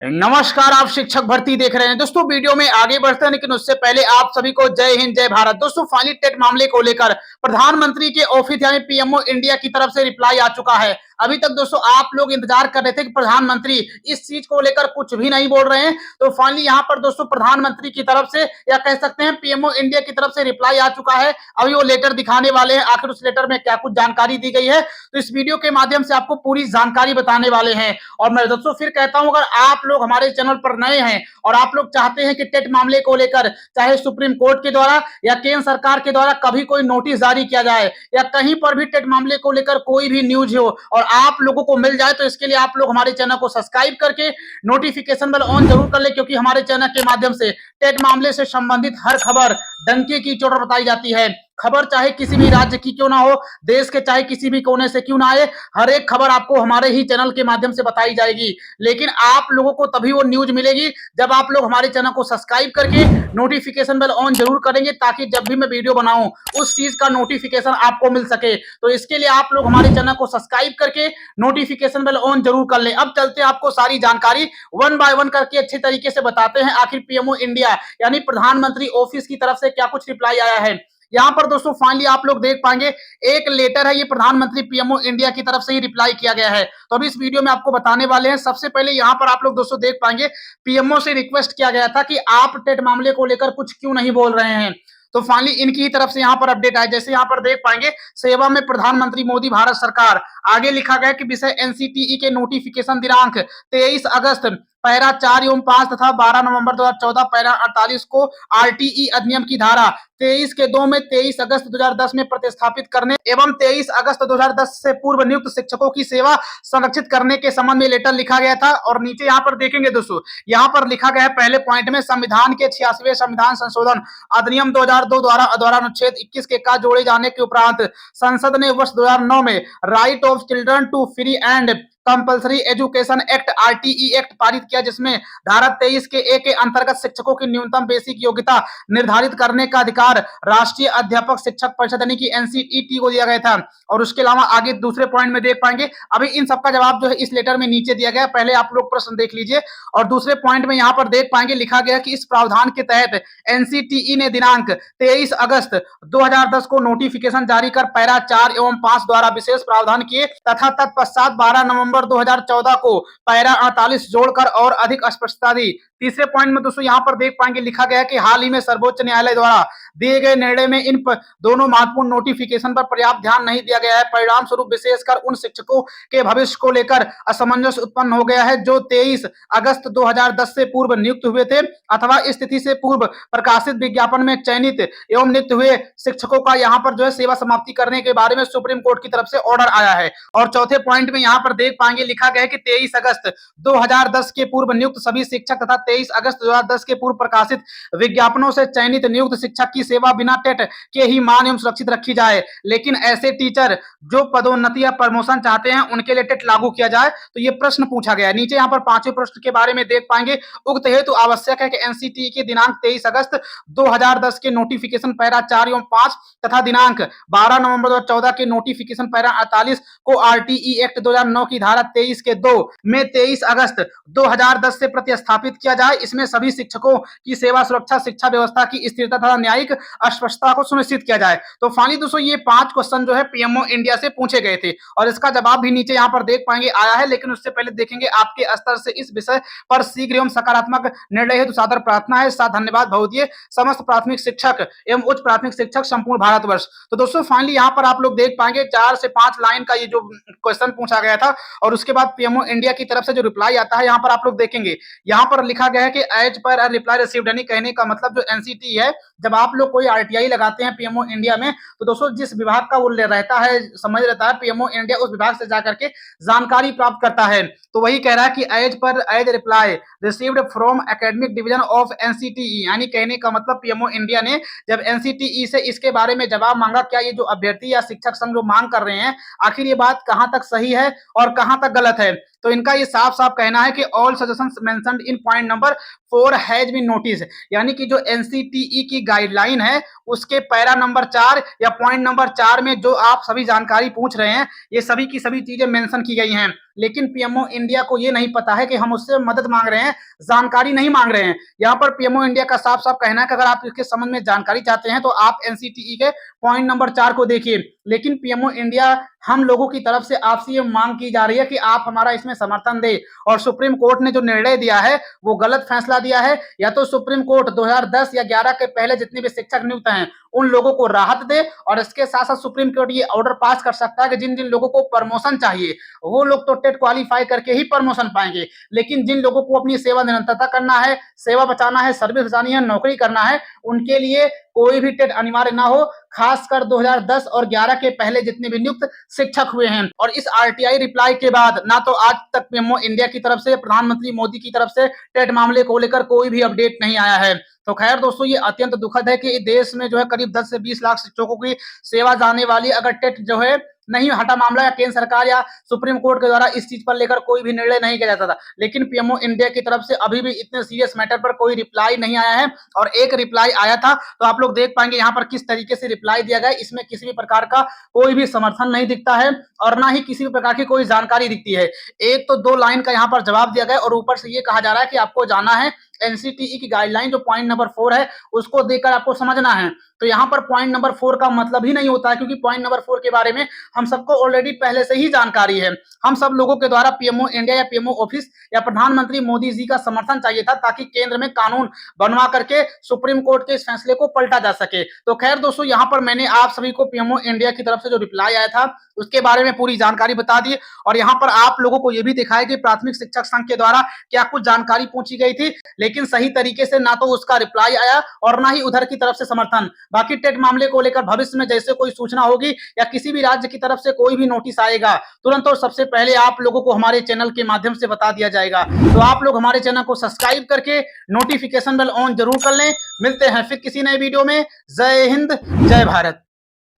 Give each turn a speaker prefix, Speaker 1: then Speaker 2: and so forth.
Speaker 1: नमस्कार, आप शिक्षक भर्ती देख रहे हैं। दोस्तों वीडियो में आगे बढ़ते हैं, लेकिन उससे पहले आप सभी को जय हिंद जय भारत। दोस्तों फाइनली टेट मामले को लेकर प्रधानमंत्री के ऑफिस यानी पीएमओ इंडिया की तरफ से रिप्लाई आ चुका है। अभी तक दोस्तों आप लोग इंतजार कर रहे थे कि प्रधानमंत्री इस चीज को लेकर कुछ भी नहीं बोल रहे हैं, तो फाइनली यहाँ पर दोस्तों प्रधानमंत्री की तरफ से या कह सकते हैं पीएमओ इंडिया की तरफ से रिप्लाई आ चुका है। अभी वो लेटर दिखाने वाले हैं, आखिर उस लेटर में क्या कुछ जानकारी दी गई है, तो इस वीडियो के माध्यम से आपको पूरी जानकारी बताने वाले हैं। और मैं दोस्तों फिर कहता हूं, अगर आप लोग हमारे चैनल पर नए हैं और आप लोग चाहते हैं कि टेट मामले को लेकर चाहे सुप्रीम कोर्ट के द्वारा या केंद्र सरकार के द्वारा कभी कोई नोटिस जारी किया जाए या कहीं पर भी टेट मामले को लेकर कोई भी न्यूज हो और आप लोगों को मिल जाए, तो इसके लिए आप लोग हमारे चैनल को सब्सक्राइब करके नोटिफिकेशन बेल ऑन जरूर कर ले, क्योंकि हमारे चैनल के माध्यम से टेट मामले से संबंधित हर खबर डंके की चोट बताई जाती है। खबर चाहे किसी भी राज्य की क्यों ना हो, देश के चाहे किसी भी कोने से क्यों ना आए, हर एक खबर आपको हमारे ही चैनल के माध्यम से बताई जाएगी। लेकिन आप लोगों को तभी वो न्यूज मिलेगी जब आप लोग हमारे चैनल को सब्सक्राइब करके नोटिफिकेशन बेल ऑन जरूर करेंगे, ताकि जब भी मैं वीडियो बनाऊं उस चीज का नोटिफिकेशन आपको मिल सके। तो इसके लिए आप लोग हमारे चैनल को सब्सक्राइब करके नोटिफिकेशन बेल ऑन जरूर कर ले। अब चलते हैं, आपको सारी जानकारी वन बाय वन करके अच्छे तरीके से बताते हैं, आखिर पीएमओ इंडिया यानी प्रधानमंत्री ऑफिस की तरफ से क्या कुछ रिप्लाई आया है। यहाँ पर दोस्तों फाइनली आप लोग देख पाएंगे एक लेटर है, ये प्रधानमंत्री पीएमओ इंडिया की तरफ से ही रिप्लाई किया गया है। तो अभी इस वीडियो में आपको बताने वाले हैं। सबसे पहले यहाँ पर आप लोग दोस्तों देख पाएंगे पीएमओ से रिक्वेस्ट किया गया था कि आप टेट मामले को लेकर कुछ क्यों नहीं बोल रहे हैं, तो फाइनली इनकी ही तरफ से यहाँ पर अपडेट आए। जैसे यहाँ पर देख पाएंगे सेवा में प्रधानमंत्री मोदी भारत सरकार, आगे लिखा गया कि विषय एनसीटीई के नोटिफिकेशन दिनांक 23 अगस्त पैरा 4 एवं 5 तथा 12 नवंबर 2014 पैरा 48 को आरटीई अधिनियम की धारा 23 के 2 में 23 अगस्त 2010 में प्रतिस्थापित करने एवं 23 अगस्त 2010 से पूर्व नियुक्त शिक्षकों की सेवा संरक्षित करने के संबंध में लेटर लिखा गया था। और नीचे यहाँ पर देखेंगे दोस्तों, यहाँ पर लिखा गया है पहले पॉइंट में, संविधान के 86वें संविधान संशोधन अधिनियम 2002 द्वारा अनुच्छेद 21 के का जोड़े जाने के उपरांत संसद ने वर्ष 2009 में right of children to free and compulsory education act RTE act पारित किया, जिसमें धारा 23 के ए के अंतर्गत शिक्षकों की न्यूनतम बेसिक योग्यता निर्धारित करने का अधिकार राष्ट्रीय अध्यापक शिक्षक परिषद यानी कि एनसीईटी को दिया गया था। और उसके अलावा आगे दूसरे पॉइंट में देख पाएंगे, अभी इन सबका जवाब जो है इस लेटर में नीचे दिया गया, पहले आप लोग प्रश्न देख लीजिए। और दूसरे पॉइंट में यहाँ पर देख पाएंगे लिखा गया कि इस प्रावधान के तहत एनसीटीई ने दिनांक 23 अगस्त 2010 को नोटिफिकेशन जारी कर पैरा 4 एवं 5 द्वारा विशेष प्रावधान किए तथा तत्पश्चात 12 नवंबर 2014 को पैरा 48 जोड़कर और अधिक स्पष्टता दी। तीसरे पॉइंट में दोस्तों यहाँ पर देख पाएंगे लिखा गया कि हाल ही में सर्वोच्च न्यायालय द्वारा दिए गए निर्णय में इन दोनों महत्वपूर्ण नोटिफिकेशन पर पर्याप्त ध्यान नहीं दिया गया है। परिणाम स्वरूप विशेषकर उन शिक्षकों के भविष्य को लेकर असमंजस उत्पन्न हो गया है जो 23 अगस्त 2010 से पूर्व नियुक्त हुए थे अथवा स्थिति से पूर्व प्रकाशित विज्ञापन में चयनित एवं नियुक्त हुए शिक्षकों का यहाँ पर जो है सेवा समाप्ति करने के बारे में सुप्रीम कोर्ट की तरफ से ऑर्डर आया है। और चौथे पॉइंट में यहाँ पर देख पाएंगे लिखा गया है कि 23 अगस्त 2010 के पूर्व नियुक्त सभी शिक्षक तथा 23 अगस्त 2010 के पूर्व प्रकाशित विज्ञापनों से चयनित नियुक्त शिक्षक की सेवा बिना टेट के ही मान एवं सुरक्षित रखी जाए। लेकिन ऐसे टीचर जो पदोन्नति या प्रमोशन चाहते हैं उनके लिए टेट लागू किया जाए, तो ये प्रश्न पूछा गया है। नीचे यहाँ पर पांचवें प्रश्न के बारे में देख पाएंगे, उक्त हेतु आवश्यक है कि एनसीटीई के दिनांक 23 अगस्त 2010 के नोटिफिकेशन पैरा 4 एवं 5 तथा दिनांक 12 नवंबर 2014 के नोटिफिकेशन पैरा 48 को आरटीई एक्ट 2009 की धारा 23 के 2 में 23 अगस्त 2010 से प्रतिस्थापित किया जाए। इसमें सभी शिक्षकों की सेवा सुरक्षा, शिक्षा व्यवस्था की स्थिरता तथा न्यायिक स्पष्टता को सुनिश्चित किया जाए। तो फाइनली दोस्तों ये 5 क्वेश्चन जो है पीएमओ इंडिया से पूछे गए थे और इसका जवाब भी नीचे यहाँ पर देख पाएंगे आया है। लेकिन उससे पहले देखेंगे आपके स्तर से इस विषय पर शीघ्र एवं सकारात्मक निर्णय हेतु सादर प्रार्थना है। साथ धन्यवाद भवदीय समस्त प्राथमिक शिक्षक एवं उच्च प्राथमिक शिक्षक संपूर्ण भारतवर्ष। तो दोस्तों फाइनली यहाँ पर आप लोग देख पाएंगे 4 से 5 लाइन का ये जो क्वेश्चन पूछा गया था और उसके बाद पीएमओ इंडिया की तरफ से जो रिप्लाई आता है यहाँ पर आप लोग देखेंगे, यहाँ पर लिखा गया है कि एज पर रिप्लाई रिसीव्ड, यानी कहने का मतलब जो एनसीटी है, जब आप लोग कोई आरटीआई लगाते हैं पीएमओ इंडिया में, तो दोस्तों जिस विभाग का वो रहता है समझ रहता है, पीएमओ इंडिया उस विभाग से जाकर के जानकारी प्राप्त करता है। तो वही कह रहा है कि as reply received from academic division of NCTE, यानी कहने का मतलब पीएमओ इंडिया ने जब एनसीटीई से इसके बारे में जवाब मांगा, क्या ये जो अभ्यर्थी या शिक्षक संघ जो मांग कर रहे हैं आखिर ये बात कहां तक सही है और कहां तक गलत है, तो इनका ये साफ साफ कहना है कि all suggestions mentioned in point number 4 has been notice, यानी कि जो एनसीटीई की गाइडलाइन है उसके पैरा नंबर 4 या पॉइंट नंबर 4 में जो आप सभी जानकारी पूछ रहे हैं ये सभी की सभी चीजें मेंशन की गई हैं। लेकिन पीएमओ इंडिया को ये नहीं पता है कि हम उससे मदद मांग रहे हैं, जानकारी नहीं मांग रहे हैं। यहाँ पर पीएमओ इंडिया का साफ साफ कहना है कि अगर आप इसके संबंध में जानकारी चाहते हैं तो आप एनसीटीई के पॉइंट नंबर 4 को देखिए। लेकिन पीएमओ इंडिया हम लोगों की तरफ से आपसे ये मांग की जा रही है कि आप हमारा इसमें समर्थन दें, और सुप्रीम कोर्ट ने जो निर्णय दिया है वो गलत फैसला दिया है। या तो सुप्रीम कोर्ट 2010 या 11 के पहले जितने भी शिक्षक नियुक्त हैं उन लोगों को राहत दे, और इसके साथ साथ सुप्रीम कोर्ट ये ऑर्डर पास कर सकता है कि जिन जिन लोगों को प्रमोशन चाहिए वो लोग तो टेट क्वालिफाई करके ही प्रमोशन पाएंगे, लेकिन जिन लोगों को अपनी सेवा निरंतरता करना है, सेवा बचाना है, सर्विस बचानी है, नौकरी करना है, उनके लिए कोई भी टेट अनिवार्य ना हो, खासकर 2010 और 11 के पहले जितने भी नियुक्त शिक्षक हुए हैं। और इस आरटीआई रिप्लाई के बाद ना तो आज तक पीएमओ इंडिया की तरफ से, प्रधानमंत्री मोदी की तरफ से टेट मामले को लेकर कोई भी अपडेट नहीं आया है। तो खैर दोस्तों, ये अत्यंत दुखद है कि देश में जो है करीब 10 से 20 लाख शिक्षकों की सेवा जाने वाली, अगर टेट जो है नहीं हटा मामला, या केंद्र सरकार या सुप्रीम कोर्ट के द्वारा इस चीज पर लेकर कोई भी निर्णय नहीं किया जाता था, लेकिन पीएमओ इंडिया की तरफ से अभी भी इतने सीरियस मैटर पर कोई रिप्लाई नहीं आया है। और एक रिप्लाई आया था तो आप लोग देख पाएंगे यहाँ पर किस तरीके से रिप्लाई दिया गया। इसमें किसी भी प्रकार का कोई भी समर्थन नहीं दिखता है और ना ही किसी भी प्रकार की कोई जानकारी दिखती है। एक तो 2 लाइन का यहाँ पर जवाब दिया गया और ऊपर से ये कहा जा रहा है कि आपको जाना है एनसीटीई की गाइडलाइन जो पॉइंट नंबर 4 है उसको देखकर आपको समझना है। तो यहाँ पर पॉइंट नंबर 4 का मतलब ही नहीं होता है, क्योंकि पॉइंट नंबर 4 के बारे में हम सबको ऑलरेडी पहले से ही जानकारी है। हम सब लोगों के द्वारा पीएमओ इंडिया या पीएमओ ऑफिस या प्रधानमंत्री मोदी जी का समर्थन चाहिए था, ताकि केंद्र में कानून बनवा करके सुप्रीम कोर्ट के इस फैसले को पलटा जा सके। तो खैर दोस्तों, यहाँ पर मैंने आप सभी को पीएमओ इंडिया की तरफ से जो रिप्लाई आया था उसके बारे में पूरी जानकारी बता दी, और यहाँ पर आप लोगों को यह भी दिखाया कि प्राथमिक शिक्षक संघ के द्वारा क्या कुछ जानकारी पूछी गई थी, लेकिन सही तरीके से ना तो उसका रिप्लाई आया और ना ही उधर की तरफ से समर्थन। बाकी टेट मामले को लेकर भविष्य में जैसे कोई सूचना होगी या किसी भी राज्य की तरफ से कोई भी नोटिस आएगा, तुरंत और सबसे पहले आप लोगों को हमारे चैनल के माध्यम से बता दिया जाएगा। तो आप लोग हमारे चैनल को सब्सक्राइब करके नोटिफिकेशन बेल ऑन जरूर कर लें। मिलते हैं फिर किसी नए वीडियो में। जय हिंद, जय भारत।